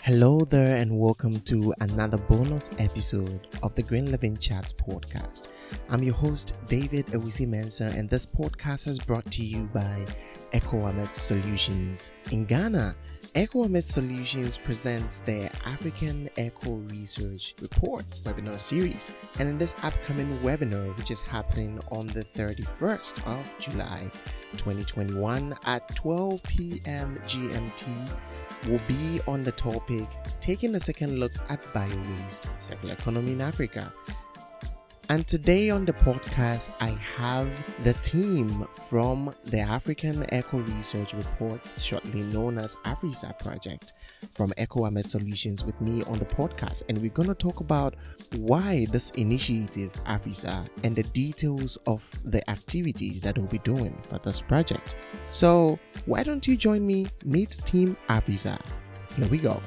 Hello there, and welcome to another bonus episode of the Green Living Chats podcast. I'm your host, David Ewisi-Mensah, and this podcast is brought to you by Eco Amet Solutions. In Ghana, Eco Amet Solutions presents their African Eco Research Reports webinar series. And in this upcoming webinar, which is happening on the 31st of July 2021 at 12 p.m. GMT, will be on the topic taking a second look at bio-waste, circular economy in Africa. And today on the podcast, I have the team from the African Eco Research Reports, shortly known as AFRICER project, from Eco Amet Solutions with me on the podcast. And we're going to talk about why this initiative, AFRICER, and the details of the activities that we'll be doing for this project. So why don't you join me, meet Team AFRICER. Here we go.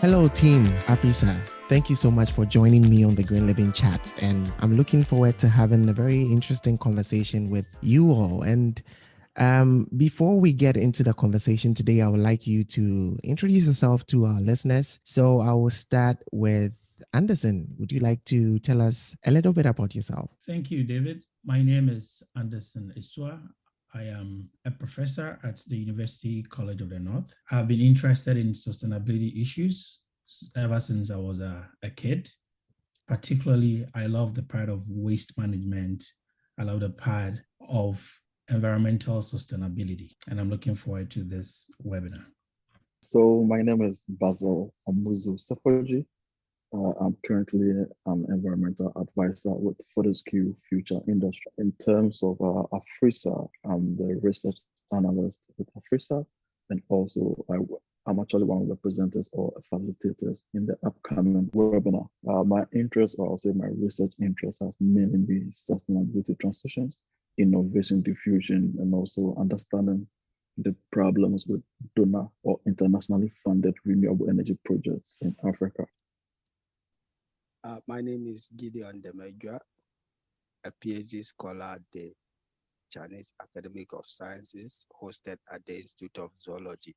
Hello, Team AFRICER. Thank you so much for joining me on the Green Living Chats, and I'm looking forward to having a very interesting conversation with you all. And before we get into the conversation today, I would like you to introduce yourself to our listeners. So I will start with Anderson. Would you like to tell us a little bit about yourself? Thank you, David. My name is Anderson Isua. I am a professor at the University College of the North. I've been interested in sustainability issues ever since I was a kid. Particularly, I love the part of waste management. I love the part of environmental sustainability, and I'm looking forward to this webinar. So my name is Basil Amuzu Sefoji. I'm currently an environmental advisor with Fortescue Future Industry. In terms of AFRICER, I'm the research analyst with AFRICER, and also I'm actually one of the presenters or facilitators in the upcoming webinar. My interest, or I'll say my research interest, has mainly been sustainability transitions, innovation diffusion, and also understanding the problems with donor or internationally funded renewable energy projects in Africa. My name is Gideon Demegua, a PhD scholar at the Chinese Academy of Sciences, hosted at the Institute of Zoology.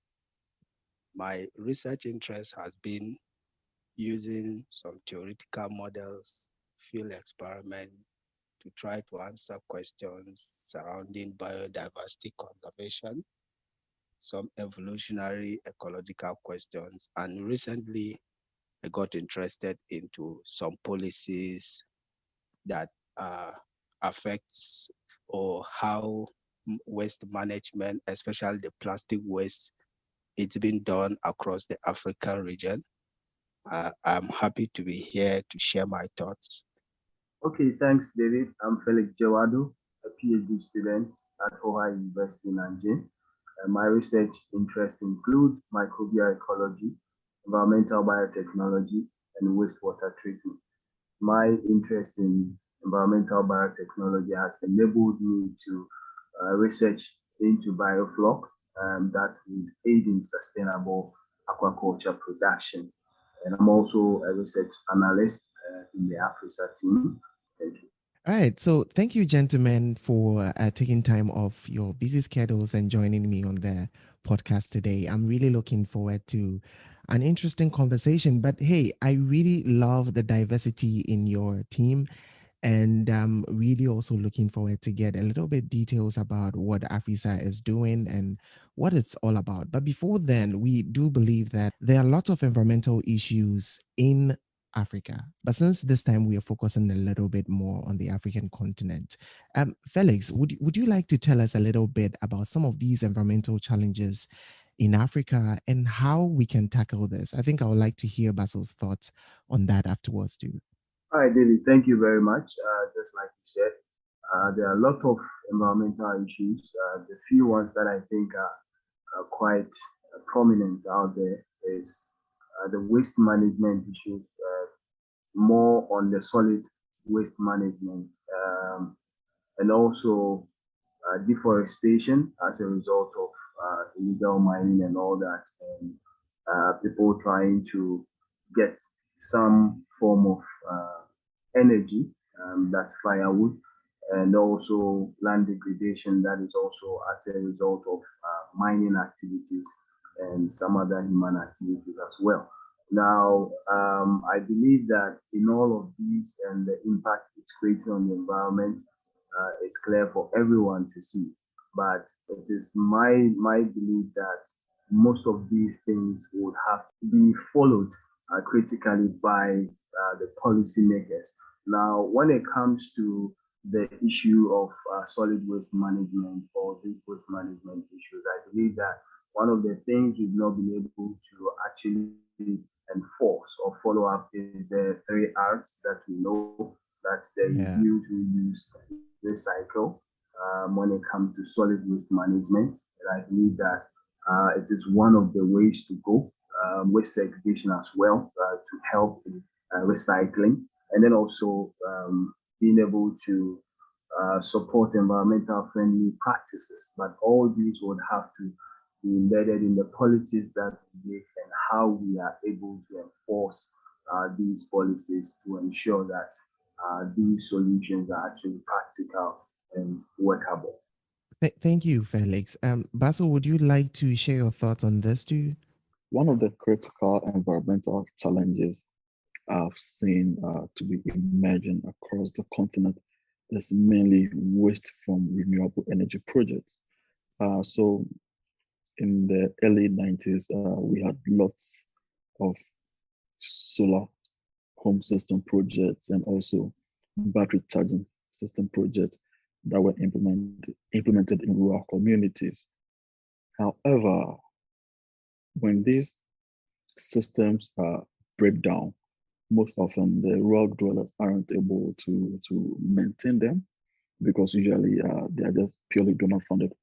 My research interest has been using some theoretical models, field experiment, to try to answer questions surrounding biodiversity conservation, some evolutionary ecological questions, and recently I got interested into some policies that affects or how waste management, especially the plastic waste, it's been done across the African region. I'm happy to be here to share my thoughts. Okay, thanks, David. I'm Felix Jawadu, a PhD student at Ohio University in Nanjing. My research interests include microbial ecology, environmental biotechnology, and wastewater treatment. My interest in environmental biotechnology has enabled me to research into biofloc that would aid in sustainable aquaculture production. And I'm also a research analyst in the AFRICER team. Thank you. All right. So thank you, gentlemen, for taking time off your busy schedules and joining me on the podcast today. I'm really looking forward to an interesting conversation. But hey, I really love the diversity in your team. And I'm really also looking forward to get a little bit details about what AFRICER is doing and what it's all about. But before then, we do believe that there are lots of environmental issues in Africa. But since this time we are focusing a little bit more on the African continent, Felix, would you like to tell us a little bit about some of these environmental challenges in Africa and how we can tackle this? I think I would like to hear Basil's thoughts on that afterwards too. All right, David, thank you very much. Just like you said, there are a lot of environmental issues. The few ones that I think are quite prominent out there is the waste management issues, more on the solid waste management, and also deforestation as a result of illegal mining and all that, and people trying to get some form of energy, that's firewood, and also land degradation that is also as a result of mining activities and some other human activities as well. Now, I believe that in all of these and the impact it's creating on the environment, it's clear for everyone to see. But it is my belief that most of these things would have to be followed critically by the policymakers. Now, when it comes to the issue of solid waste management or deep waste management issues, I believe that one of the things we've not been able to actually enforce or follow up is the 3 R's that we know. That's the reduce, reuse, recycle when it comes to solid waste management. And I believe that it is one of the ways to go with segregation as well to help in recycling, and then also being able to support environmental friendly practices. But all these would have to be embedded in the policies that we make and how we are able to enforce these policies to ensure that these solutions are actually practical and workable. Thank you, Felix. Basil, would you like to share your thoughts on this too? One of the critical environmental challenges I've seen to be emerging across the continent is mainly waste from renewable energy projects. So in the early 90s, we had lots of solar home system projects and also battery charging system projects that were implemented in rural communities. However, when these systems break down, most often the rural dwellers aren't able to maintain them because usually they are just purely donor funded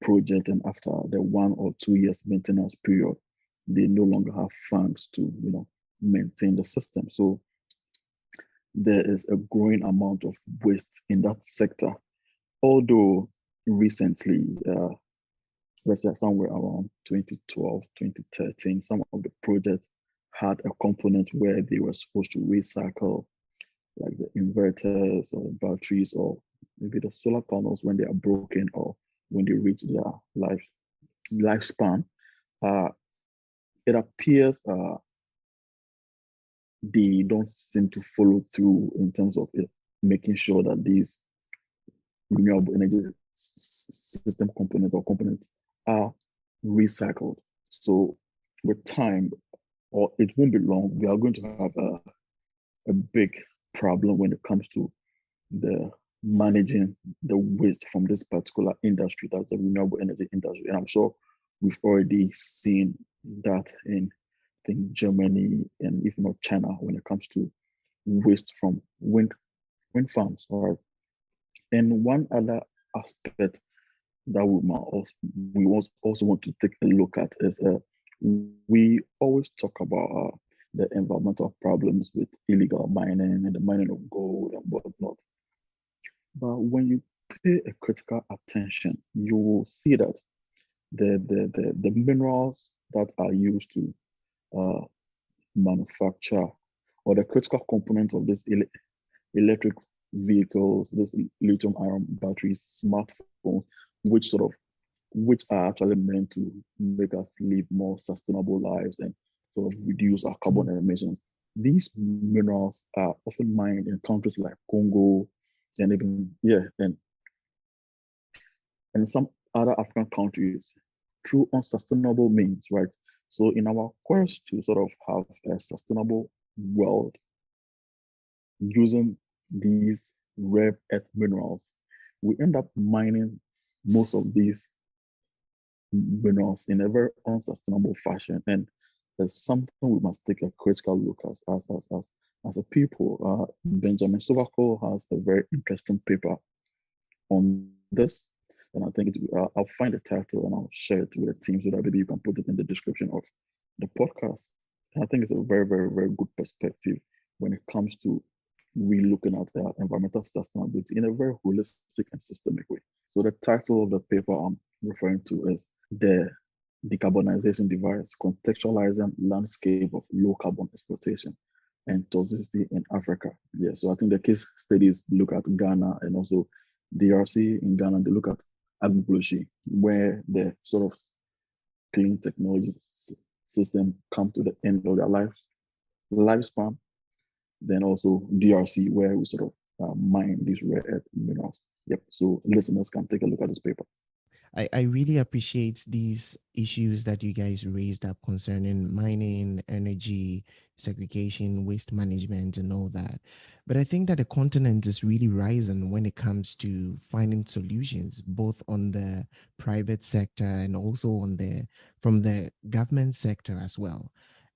project, and after the 1 or 2 years maintenance period, they no longer have funds to maintain the system. So there is a growing amount of waste in that sector. Although recently, let's say somewhere around 2012, 2013, some of the projects had a component where they were supposed to recycle like the inverters or batteries or maybe the solar panels when they are broken or when they reach their lifespan. It appears they don't seem to follow through in terms of making sure that these renewable energy system components or components are recycled. So with time, or it won't be long, we are going to have a big problem when it comes to the managing the waste from this particular industry, that's the renewable energy industry. And I'm sure we've already seen that in Germany and if not China when it comes to waste from wind farms. All right. And one other aspect that we also want to take a look at is we always talk about the environmental problems with illegal mining and the mining of gold and whatnot. But when you pay a critical attention, you will see that the minerals that are used to manufacture or the critical components of this electric vehicles, this lithium ion batteries, smartphones, which are actually meant to make us live more sustainable lives and sort of reduce our carbon emissions. These minerals are often mined in countries like Congo and even and some other African countries through unsustainable means, right? So in our quest to sort of have a sustainable world using these rare earth minerals, we end up mining most of these minerals in a very unsustainable fashion. And there's something we must take a critical look at as a people. Benjamin Sovaco has a very interesting paper on this. And I think I'll find the title and I'll share it with the team so that maybe you can put it in the description of the podcast. And I think it's a very, very, very good perspective when it comes to looking at environmental sustainability in a very holistic and systemic way. So the title of the paper I'm referring to is The Decarbonization Device, Contextualizing Landscape of Low Carbon Exploitation. and toxicity in Africa. Yeah, so I think the case studies look at Ghana and also DRC. In Ghana, they look at agriculture, where the sort of clean technology system come to the end of their lifespan. Then also DRC, where we sort of mine these rare earth minerals. Yep. So listeners can take a look at this paper. I really appreciate these issues that you guys raised up concerning mining, energy, segregation, waste management, and all that. But I think that the continent is really rising when it comes to finding solutions, both on the private sector and also on the from the government sector as well.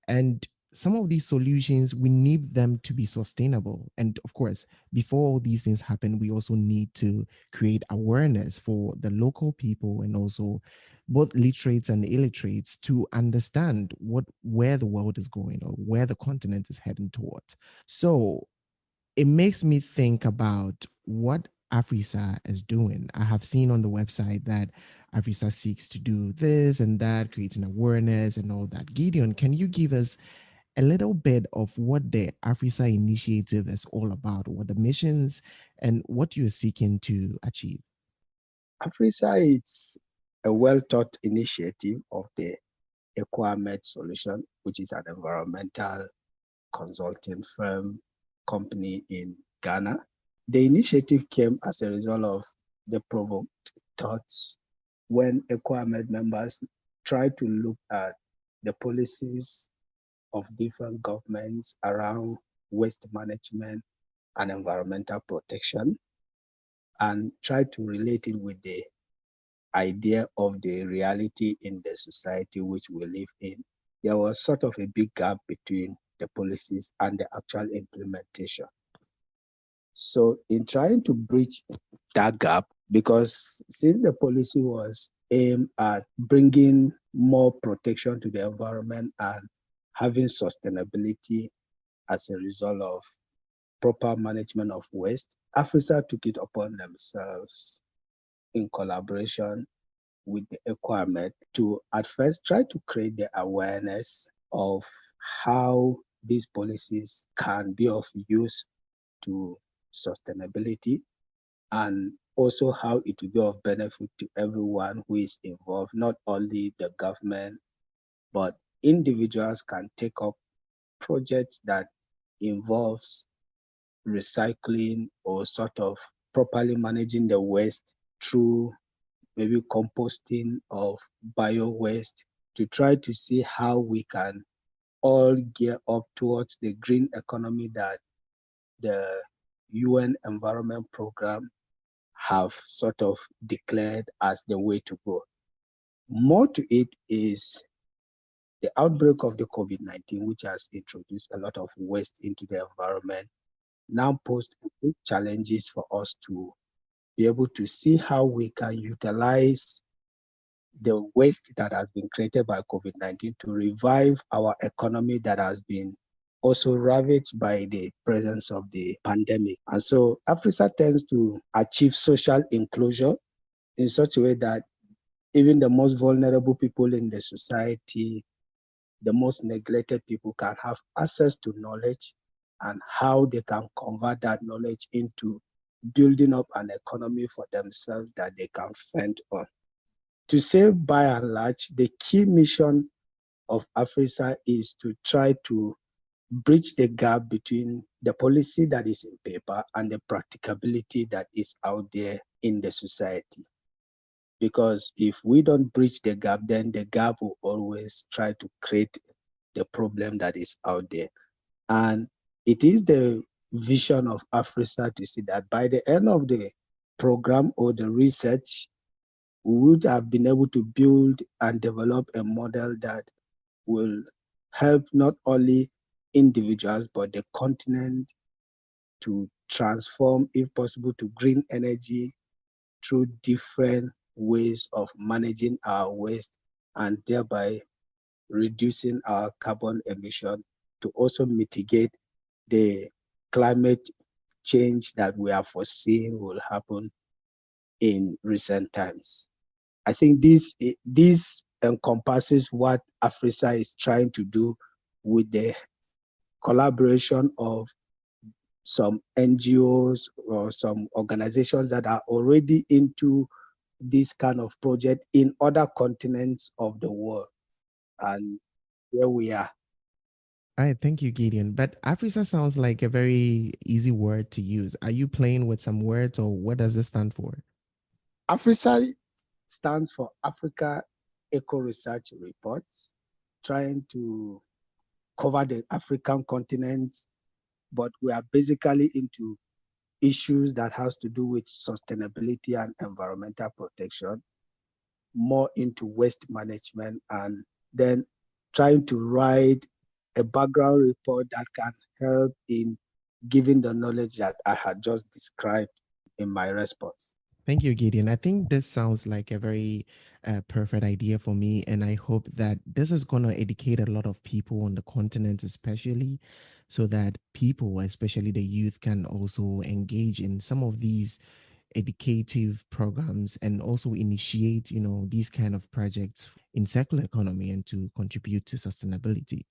And some of these solutions, we need them to be sustainable. And of course, before all these things happen, we also need to create awareness for the local people and also both literates and illiterates to understand where the world is going or where the continent is heading towards. So it makes me think about what AFRICER is doing. I have seen on the website that AFRICER seeks to do this and that, creating awareness and all that. Gideon, can you give us a little bit of what the AFRICER initiative is all about, what the missions and what you're seeking to achieve? AFRICER is a well-thought initiative of the Eco Amet Solutions, which is an environmental consulting firm company in Ghana. The initiative came as a result of the provoked thoughts when Eco Amet members tried to look at the policies of different governments around waste management and environmental protection and try to relate it with the idea of the reality in the society which we live in. There was sort of a big gap between the policies and the actual implementation. So in trying to bridge that gap, because since the policy was aimed at bringing more protection to the environment and having sustainability as a result of proper management of waste, AFRICER took it upon themselves in collaboration with the Eco Amet to at first try to create the awareness of how these policies can be of use to sustainability and also how it will be of benefit to everyone who is involved, not only the government, but individuals can take up projects that involves recycling or sort of properly managing the waste through maybe composting of bio waste to try to see how we can all gear up towards the green economy that the UN Environment Program have sort of declared as the way to go. More to it is the outbreak of the COVID-19, which has introduced a lot of waste into the environment, now posed big challenges for us to be able to see how we can utilize the waste that has been created by COVID-19 to revive our economy that has been also ravaged by the presence of the pandemic. And so AFRICER tends to achieve social inclusion in such a way that even the most vulnerable people in the society, the most neglected people can have access to knowledge and how they can convert that knowledge into building up an economy for themselves that they can fend on. To say by and large, the key mission of AFRICER is to try to bridge the gap between the policy that is in paper and the practicability that is out there in the society. Because if we don't bridge the gap, then the gap will always try to create the problem that is out there. And it is the vision of AFRICER to see that by the end of the program or the research, we would have been able to build and develop a model that will help not only individuals, but the continent to transform, if possible, to green energy through different ways of managing our waste and thereby reducing our carbon emission to also mitigate the climate change that we are foreseeing will happen in recent times. I think this encompasses what AFRICER is trying to do with the collaboration of some NGOs or some organizations that are already into this kind of project in other continents of the world. And here we are. All right, thank you, Gideon. But AFRICER sounds like a very easy word to use. Are you playing with some words, or what does it stand for? AFRICER stands for Africa Eco Research Reports, trying to cover the African continent, but we are basically into issues that has to do with sustainability and environmental protection, more into waste management, and then trying to write a background report that can help in giving the knowledge that I had just described in my response. Thank you, Gideon. I think this sounds like a very perfect idea for me. And I hope that this is going to educate a lot of people on the continent, especially so that people, especially the youth, can also engage in some of these educative programs and also initiate, these kind of projects in circular economy and to contribute to sustainability.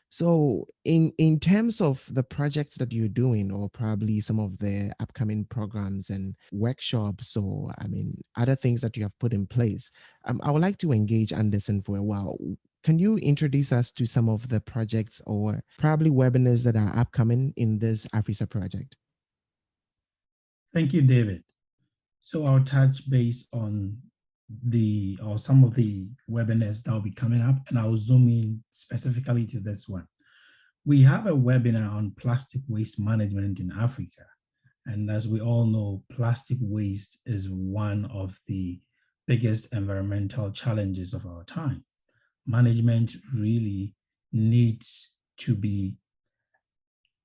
So in terms of the projects that you're doing, or probably some of the upcoming programs and workshops, or other things that you have put in place, I would like to engage Anderson for a while. Can you introduce us to some of the projects or probably webinars that are upcoming in this AFRICER project? Thank you, David. So I'll touch base on some of the webinars that will be coming up, and I'll zoom in specifically to this one. We have a webinar on plastic waste management in Africa. And as we all know, plastic waste is one of the biggest environmental challenges of our time. Management really needs to be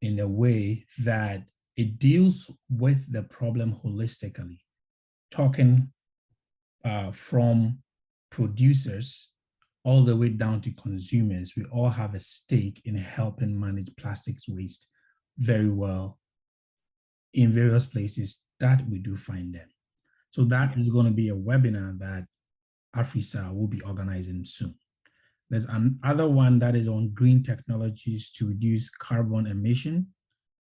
in a way that it deals with the problem holistically, talking from producers all the way down to consumers. We all have a stake in helping manage plastics waste very well in various places that we do find them. So that is going to be a webinar that AFRICER will be organizing soon. There's another one that is on green technologies to reduce carbon emission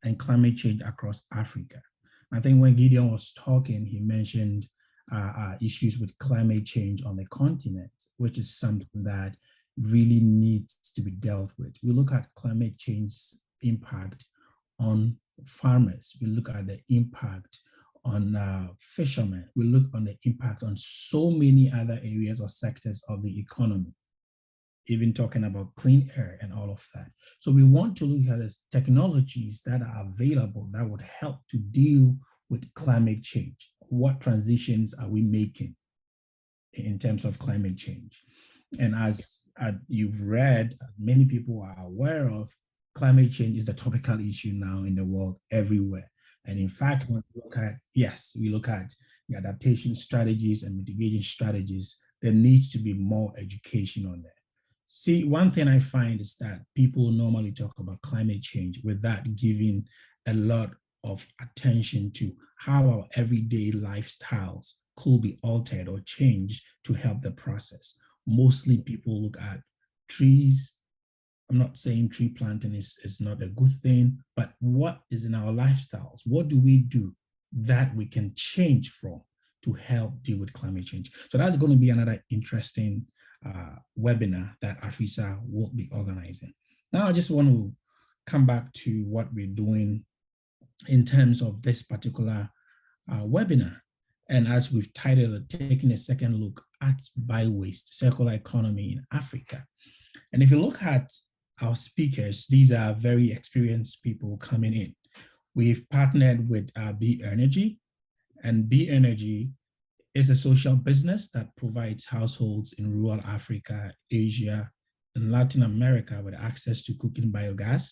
and climate change across Africa. I think when Gideon was talking, he mentioned issues with climate change on the continent, which is something that really needs to be dealt with. We look at climate change's impact on farmers. We look at the impact on fishermen. We look on the impact on so many other areas or sectors of the economy, even talking about clean air and all of that. So we want to look at the technologies that are available that would help to deal with climate change. What transitions are we making in terms of climate change? And as you've read, many people are aware of, climate change is the topical issue now in the world everywhere. And in fact, when we look at the adaptation strategies and mitigation strategies, there needs to be more education on that. See, one thing I find is that people normally talk about climate change without giving a lot of attention to how our everyday lifestyles could be altered or changed to help the process. Mostly people look at trees. I'm not saying tree planting is not a good thing, but what is in our lifestyles? What do we do that we can change from to help deal with climate change? So that's going to be another interesting webinar that AFRICER will be organizing. Now I just want to come back to what we're doing in terms of this particular webinar. And as we've titled it, taking a second look at bio-waste, circular economy in Africa. And if you look at our speakers, these are very experienced people coming in. We've partnered with B Energy, and B Energy is a social business that provides households in rural Africa, Asia, and Latin America with access to cooking biogas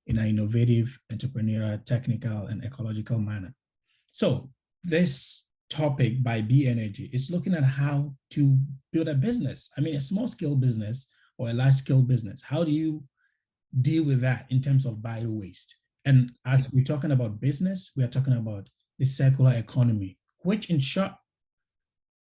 in an innovative, entrepreneurial, technical, and ecological manner. So this topic by B Energy is looking at how to build a business. I mean, a small scale business or a large scale business. How do you deal with that in terms of bio waste? And as we're talking about business, we are talking about the circular economy, which in short,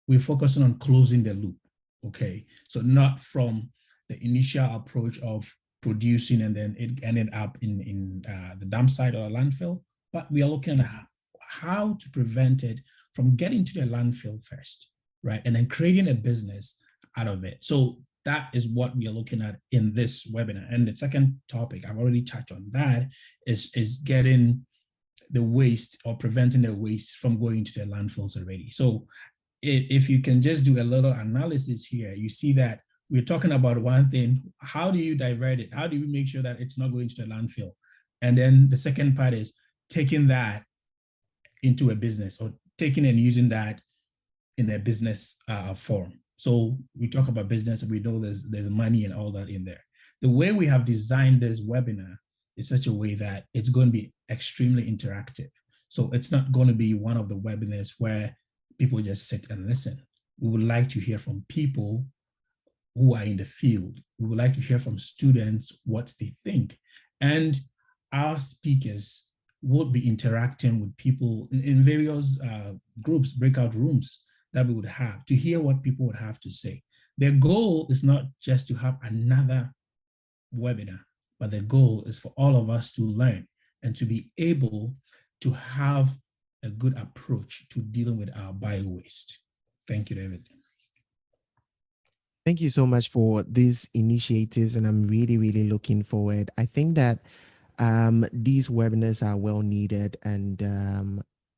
we're focusing on closing the loop, okay? So not from the initial approach of producing, and then it ended up in the dump site or a landfill. But we are looking at how to prevent it from getting to the landfill first, right? And then creating a business out of it. So that is what we are looking at in this webinar. And the second topic, I've already touched on that, is getting the waste or preventing the waste from going to the landfills already. So if you can just do a little analysis here, you see that we're talking about one thing. How do you divert it? How do you make sure that it's not going to the landfill? And then the second part is taking that into a business, or taking and using that in a business form. So we talk about business and we know there's money and all that in there. The way we have designed this webinar is such a way that it's going to be extremely interactive. So it's not going to be one of the webinars where people just sit and listen. We would like to hear from people who are in the field. We would like to hear from students what they think. And our speakers would be interacting with people in various groups, breakout rooms that we would have to hear what people would have to say. Their goal is not just to have another webinar, but the goal is for all of us to learn and to be able to have a good approach to dealing with our bio-waste. Thank you, David. Thank you so much for these initiatives, and I'm really, really looking forward. I think that these webinars are well needed, and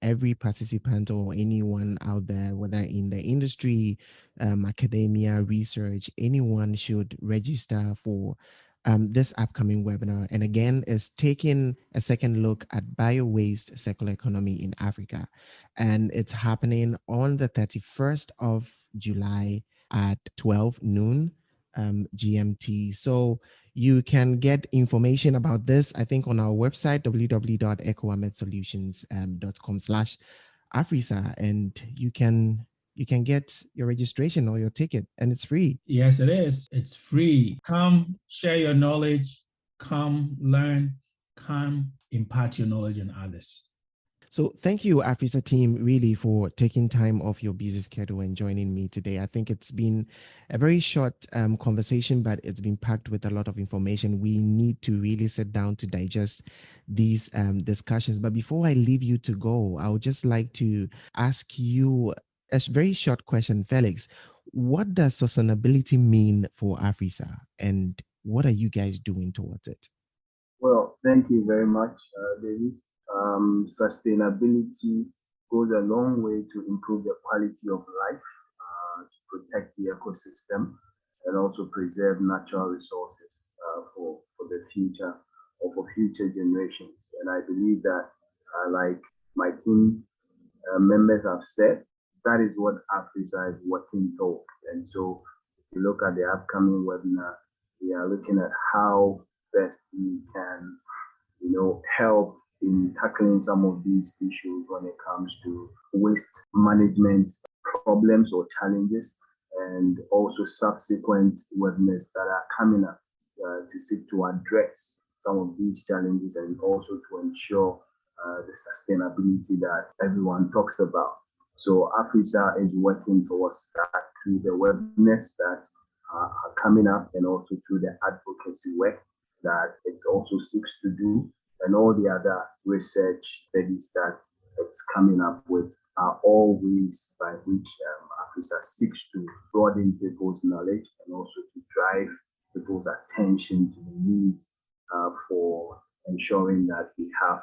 every participant or anyone out there, whether in the industry, academia, research, anyone should register for this upcoming webinar. And again, is taking a second look at bio-waste circular economy in Africa. And it's happening on the 31st of July at 12 noon GMT. So you can get information about this, I think, on our website, www.ecoametsolutions.com/AFRICER, and you can get your registration or your ticket, and it's free. Yes, it is. It's free. Come share your knowledge, come learn, come impart your knowledge on others. So thank you, AFRICER team, really for taking time off your busy schedule and joining me today. I think it's been a very short conversation, but it's been packed with a lot of information. We need to really sit down to digest these discussions. But before I leave you to go, I would just like to ask you a very short question, Felix. What does sustainability mean for AFRICER, and what are you guys doing towards it? Well, thank you very much, David. Sustainability goes a long way to improve the quality of life, to protect the ecosystem, and also preserve natural resources for the future or for future generations. And I believe that, like my team members have said, that is what AFRICER is working towards. And so if you look at the upcoming webinar, we are looking at how best we can, help in tackling some of these issues when it comes to waste management problems or challenges, and also subsequent webinars that are coming up to seek to address some of these challenges, and also to ensure the sustainability that everyone talks about. So AFRICER is working towards that through the webinars that are coming up, and also through the advocacy work that it also seeks to do, and all the other research studies that it's coming up with are all ways by which AFRICER seeks to broaden people's knowledge, and also to drive people's attention to the need for ensuring that we have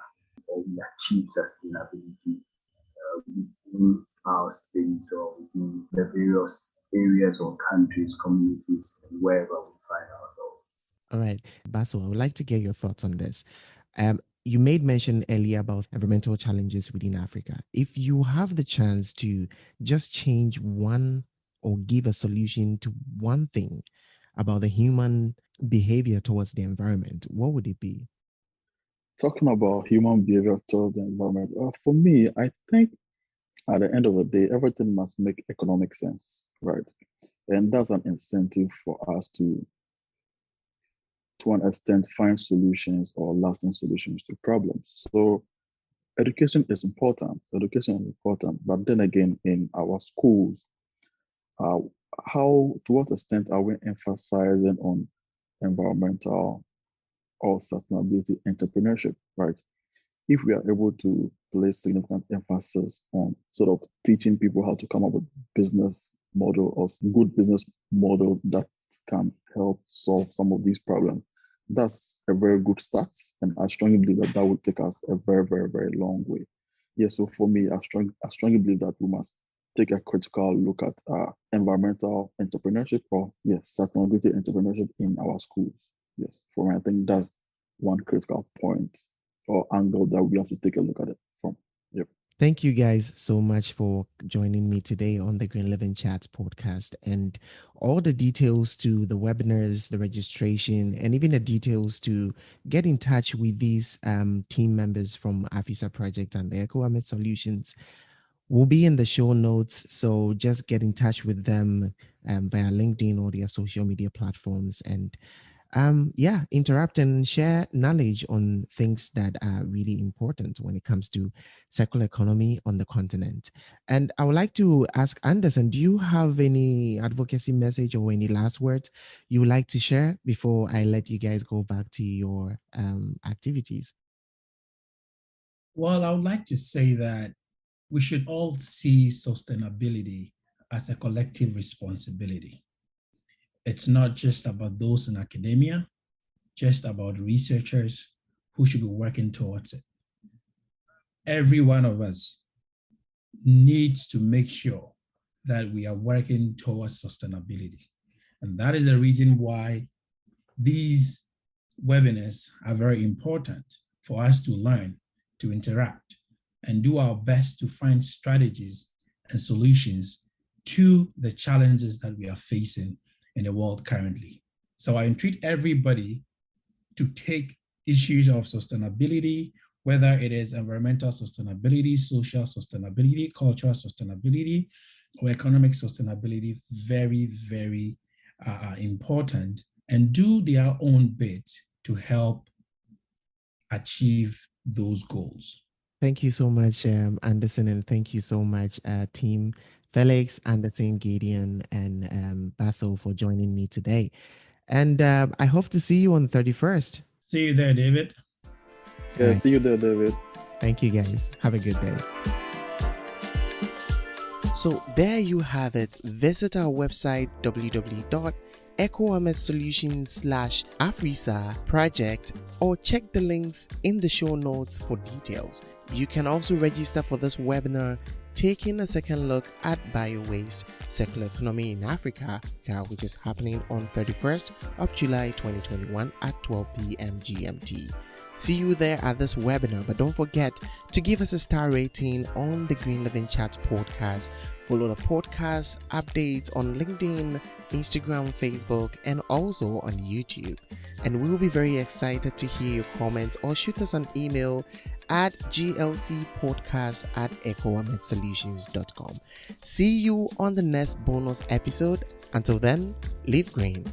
or we achieve sustainability within our state or within the various areas or countries, communities, and wherever we find ourselves. All right, Basil, I would like to get your thoughts on this. You made mention earlier about environmental challenges within Africa. If you have the chance to just change one or give a solution to one thing about the human behavior towards the environment, what would it be? Talking about human behavior towards the environment, for me, I think at the end of the day, everything must make economic sense, right? And that's an incentive for us to an extent, find solutions or lasting solutions to problems. So education is important. But then again, in our schools, to what extent are we emphasizing on environmental or sustainability entrepreneurship, right? If we are able to place significant emphasis on sort of teaching people how to come up with business model or good business models that can help solve some of these problems, that's a very good start. And I strongly believe that that would take us a very, very, very long way. Yeah, so for me, I strongly believe that we must take a critical look at environmental entrepreneurship or sustainability entrepreneurship in our schools. Yes, for me, I think that's one critical point or angle that we have to take a look at it from. Yep. Thank you guys so much for joining me today on the Green Living Chats podcast, and all the details to the webinars, the registration, and even the details to get in touch with these team members from AFRICER project and the Eco Amet Solutions will be in the show notes. So just get in touch with them via LinkedIn or their social media platforms, and interact and share knowledge on things that are really important when it comes to circular economy on the continent. And I would like to ask Anderson, do you have any advocacy message or any last words you would like to share before I let you guys go back to your activities? Well, I would like to say that we should all see sustainability as a collective responsibility. It's not just about those in academia, just about researchers who should be working towards it. Every one of us needs to make sure that we are working towards sustainability. And that is the reason why these webinars are very important for us to learn, to interact, and do our best to find strategies and solutions to the challenges that we are facing in the world currently. So I entreat everybody to take issues of sustainability, whether it is environmental sustainability, social sustainability, cultural sustainability, or economic sustainability, very, very important, and do their own bit to help achieve those goals. Thank you so much, Anderson, and thank you so much, team Felix, Anderson, Gideon, and Basil for joining me today. And I hope to see you on the 31st. See you there, David. Yeah, right. See you there, David. Thank you, guys. Have a good day. So there you have it. Visit our website, www.ecoametsolutions.com/AFRICER project, or check the links in the show notes for details. You can also register for this webinar, taking a second look at bio-waste circular economy in Africa, which is happening on 31st of July 2021 at 12 p.m. GMT. See you there at this webinar, but don't forget to give us a star rating on the Green Living Chat podcast. Follow the podcast updates on LinkedIn, Instagram, Facebook, and also on YouTube. And we will be very excited to hear your comments, or shoot us an email at glcpodcast@ecoametsolutions.com. See you on the next bonus episode. Until then, live green.